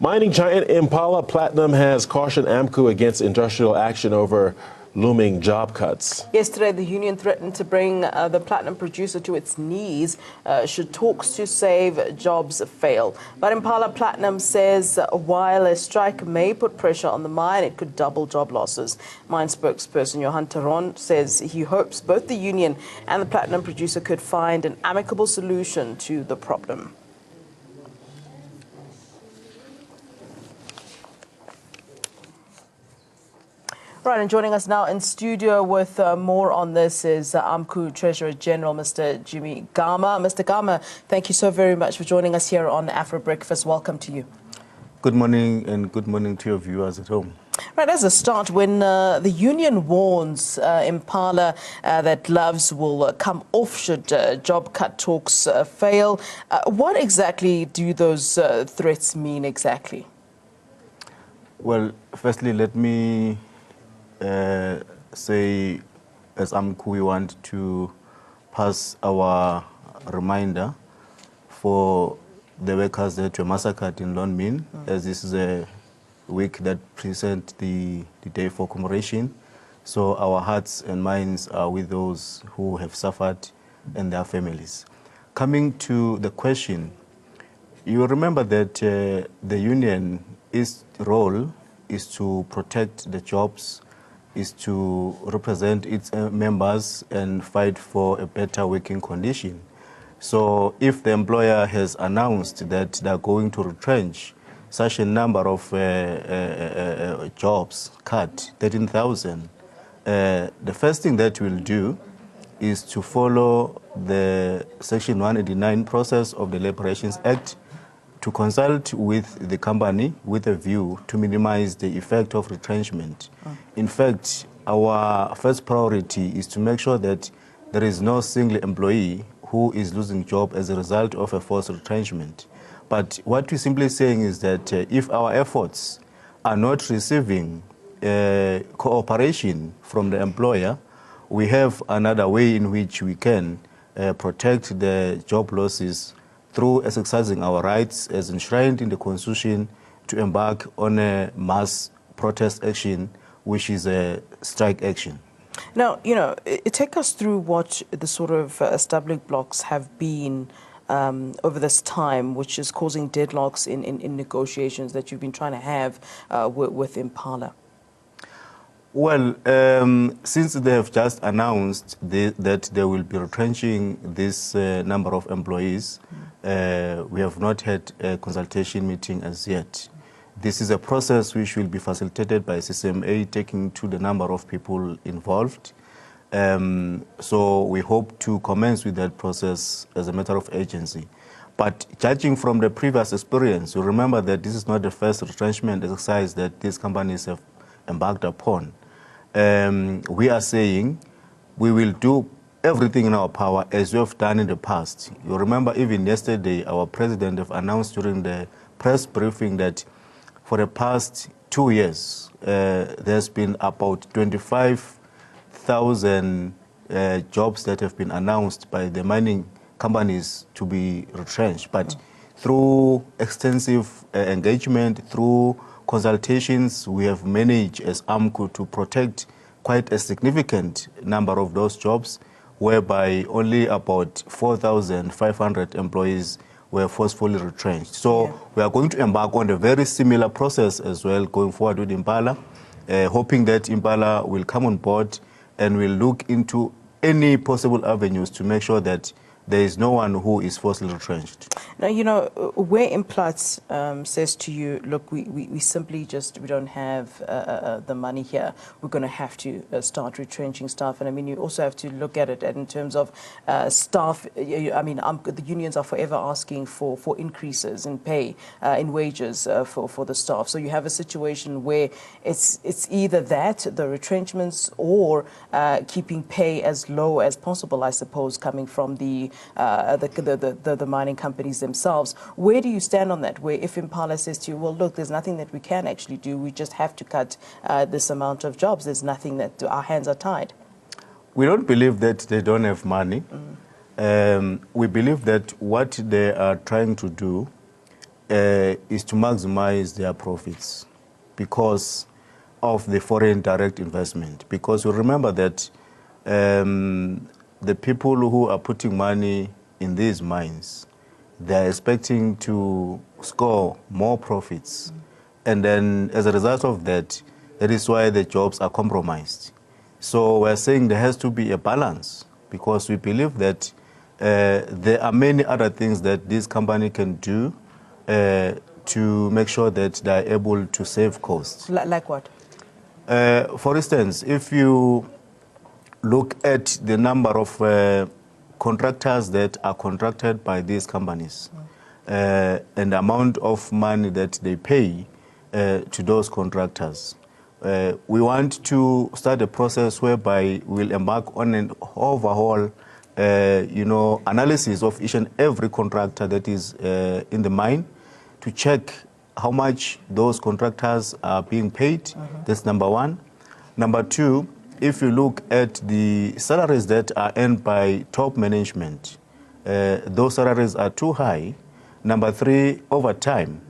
Mining giant Impala Platinum has cautioned Amcu against industrial action over looming job cuts. Yesterday, the union threatened to bring the platinum producer to its knees should talks to save jobs fail. But Impala Platinum says while a strike may put pressure on the mine, it could double job losses. Mine spokesperson Johan Taron says he hopes both the union and the platinum producer could find an amicable solution to the problem. Right, and joining us now in studio with more on this is Amcu Treasurer General, Mr. Jimmy Gama. Mr. Gama, thank you so very much for joining us here on Afro Breakfast. Welcome to you. Good morning, and good morning to your viewers at home. Right, as a start, when the union warns Impala that gloves will come off should job cut talks fail, what exactly do those threats mean exactly? Well, firstly, let me say, as Amcu, we want to pass our reminder for the workers that were massacred in Lone Min, as this is a week that presents the day for commemoration. So our hearts and minds are with those who have suffered and their families. Coming to the question, you remember that the union's role is to protect the jobs, is to represent its members and fight for a better working condition. So if the employer has announced that they're going to retrench such a number of jobs, cut 13,000, the first thing that we'll do is to follow the Section 189 process of the Labor Relations Act to consult with the company with a view to minimize the effect of retrenchment. In fact, our first priority is to make sure that there is no single employee who is losing job as a result of a forced retrenchment. But what we're simply saying is that if our efforts are not receiving cooperation from the employer, we have another way in which we can protect the job losses through exercising our rights as enshrined in the Constitution to embark on a mass protest action, which is a strike action. Now, take us through what the sort of stumbling blocks have been over this time, which is causing deadlocks in negotiations that you've been trying to have with Impala. Well, since they have just announced that they will be retrenching this number of employees, we have not had a consultation meeting as yet. This is a process which will be facilitated by CCMA, taking to the number of people involved. So we hope to commence with that process as a matter of urgency. But judging from the previous experience, you remember that this is not the first retrenchment exercise that these companies have embarked upon. We are saying we will do everything in our power as we have done in the past. You remember even yesterday, our president have announced during the press briefing that for the past 2 years, there's been about 25,000 jobs that have been announced by the mining companies to be retrenched. But through extensive engagement, through consultations, we have managed as Amcu to protect quite a significant number of those jobs, whereby only about 4,500 employees were forcefully retrenched. So we are going to embark on a very similar process as well going forward with Impala, hoping that Impala will come on board and will look into any possible avenues to make sure that there is no one who is forcibly retrenched. Now, where Implat says to you, look, we simply we don't have the money here. We're going to have to start retrenching staff. And I mean, you also have to look at it in terms of staff. I mean, the unions are forever asking for increases in pay, in wages for the staff. So you have a situation where it's either that, the retrenchments, or keeping pay as low as possible, I suppose, coming from the mining companies themselves. Where do you stand on that? Where if Impala says to you, well, look, there's nothing that we can actually do. We just have to cut this amount of jobs. There's nothing that our hands are tied. We don't believe that they don't have money. We believe that what they are trying to do is to maximize their profits because of the foreign direct investment. Because you remember that the people who are putting money in these mines, they're expecting to score more profits. And then as a result of that, that is why the jobs are compromised. So we're saying there has to be a balance because we believe that there are many other things that this company can do to make sure that they're able to save costs. Like what? For instance, if you look at the number of contractors that are contracted by these companies and the amount of money that they pay to those contractors, we want to start a process whereby we'll embark on an overhaul analysis of each and every contractor that is in the mine to check how much those contractors are being paid. That's number one. Number two, if you look at the salaries that are earned by top management, those salaries are too high. Number three, overtime.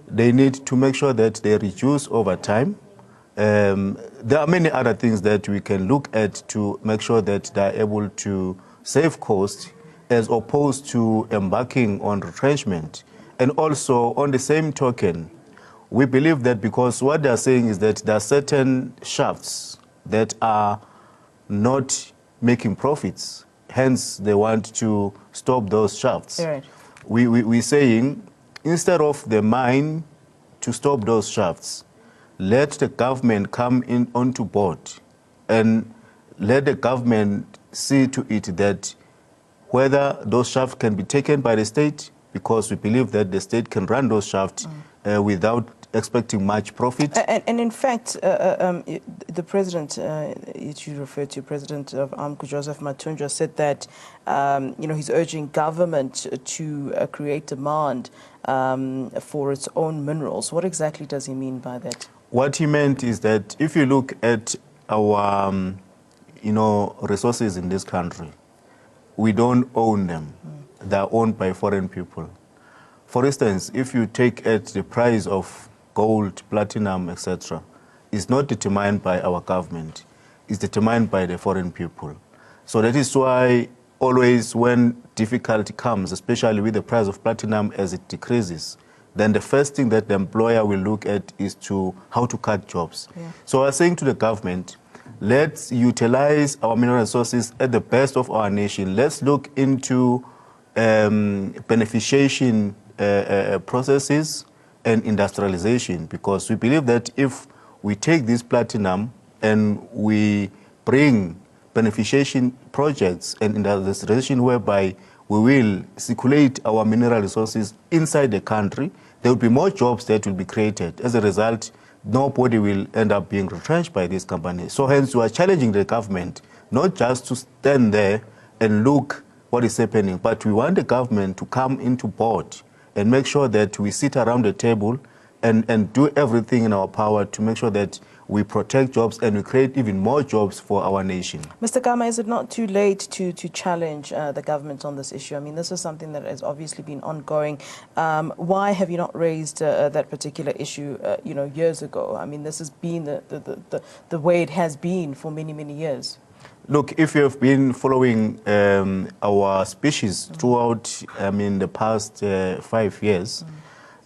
They need to make sure that they reduce overtime. There are many other things that we can look at to make sure that they're able to save costs as opposed to embarking on retrenchment. And also, on the same token, we believe that because what they're saying is that there are certain shafts that are not making profits, hence they want to stop those shafts. Right. We're saying instead of the mine to stop those shafts, let the government come in onto board and let the government see to it that whether those shafts can be taken by the state, because we believe that the state can run those shafts without expecting much profit. And in fact, the president, you referred to, President of Amcu, Joseph Matunja, said that he's urging government to create demand for its own minerals. What exactly does he mean by that? What he meant is that if you look at our resources in this country, we don't own them. They're owned by foreign people. For instance, if you take at the price of gold, platinum, etc., it's not determined by our government. It's determined by the foreign people. So that is why always when difficulty comes, especially with the price of platinum as it decreases, then the first thing that the employer will look at is to how to cut jobs. Yeah. So we're saying to the government, let's utilize our mineral resources at the best of our nation. Let's look into beneficiation processes and industrialization, because we believe that if we take this platinum and we bring beneficiation projects and industrialization whereby we will circulate our mineral resources inside the country, there will be more jobs that will be created. As a result, nobody will end up being retrenched by this company. So hence we are challenging the government not just to stand there and look what is happening, but we want the government to come into board and make sure that we sit around the table and do everything in our power to make sure that we protect jobs and we create even more jobs for our nation. Mr. Kama, is it not too late to challenge the government on this issue? I mean, this is something that has obviously been ongoing. Why have you not raised that particular issue, years ago? I mean, this has been the way it has been for many, many years. Look, if you have been following our species throughout, the past 5 years,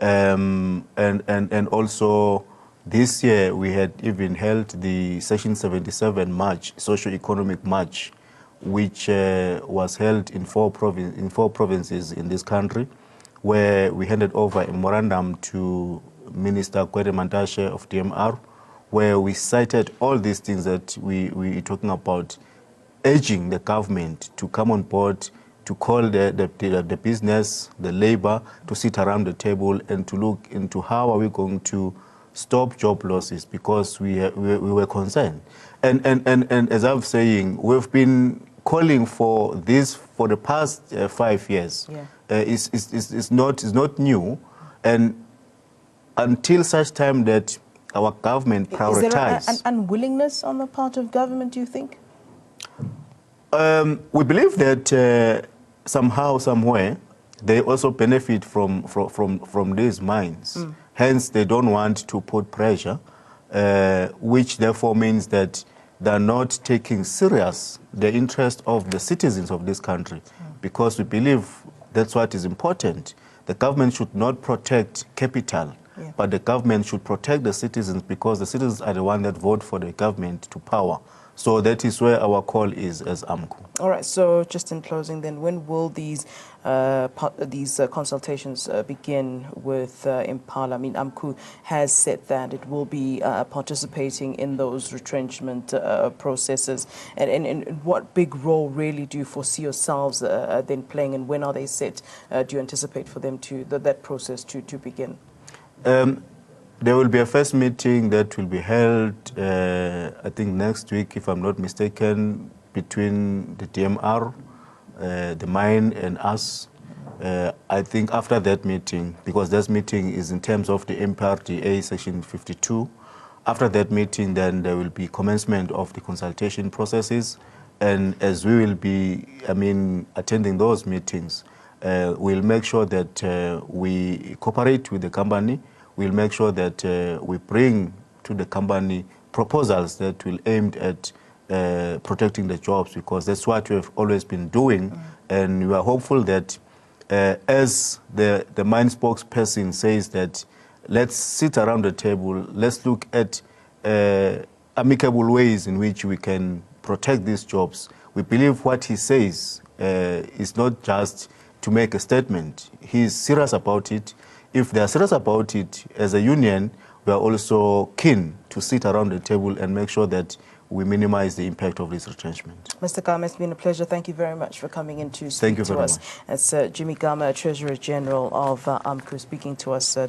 and also this year we had even held the Section 77 March, socio-economic march, which was held in four provinces in this country, where we handed over a memorandum to Minister Kwede Mantashe of DMR, where we cited all these things that we are talking about, urging the government to come on board, to call the business, the labor, to sit around the table and to look into how are we going to stop job losses, because we were concerned. And as I'm saying, we've been calling for this for the past 5 years. Yeah. It's not new, and until such time that our government prioritizes. Is there an unwillingness on the part of government, do you think? We believe that somehow, somewhere, they also benefit from these mines. Hence, they don't want to put pressure, which therefore means that they're not taking serious the interest of the citizens of this country, because we believe that's what is important. The government should not protect capital, but the government should protect the citizens, because the citizens are the ones that vote for the government to power. So that is where our call is as Amcu. All right, so just in closing then, when will these consultations begin with Impala? I mean, Amcu has said that it will be participating in those retrenchment processes. And what big role really do you foresee yourselves then playing, and when are they set? Do you anticipate for them to, that process to begin? There will be a first meeting that will be held, I think next week, if I'm not mistaken, between the DMR, the mine, and us. I think after that meeting, because this meeting is in terms of the MPRDA Section 52, after that meeting, then there will be commencement of the consultation processes. And as we will be, attending those meetings, we'll make sure that we cooperate with the company. We'll make sure that we bring to the company proposals that will aim at protecting the jobs, because that's what we have always been doing. And we are hopeful that as the mine spokesperson says, that let's sit around the table, let's look at amicable ways in which we can protect these jobs. We believe what he says is not just to make a statement. He's serious about it. If they are serious about it, as a union, we are also keen to sit around the table and make sure that we minimize the impact of this retrenchment. Mr. Gama, it's been a pleasure. Thank you very much for coming in to speak to us. Thank you very much. It's Jimmy Gama, Treasurer General of Amcu, speaking to us there.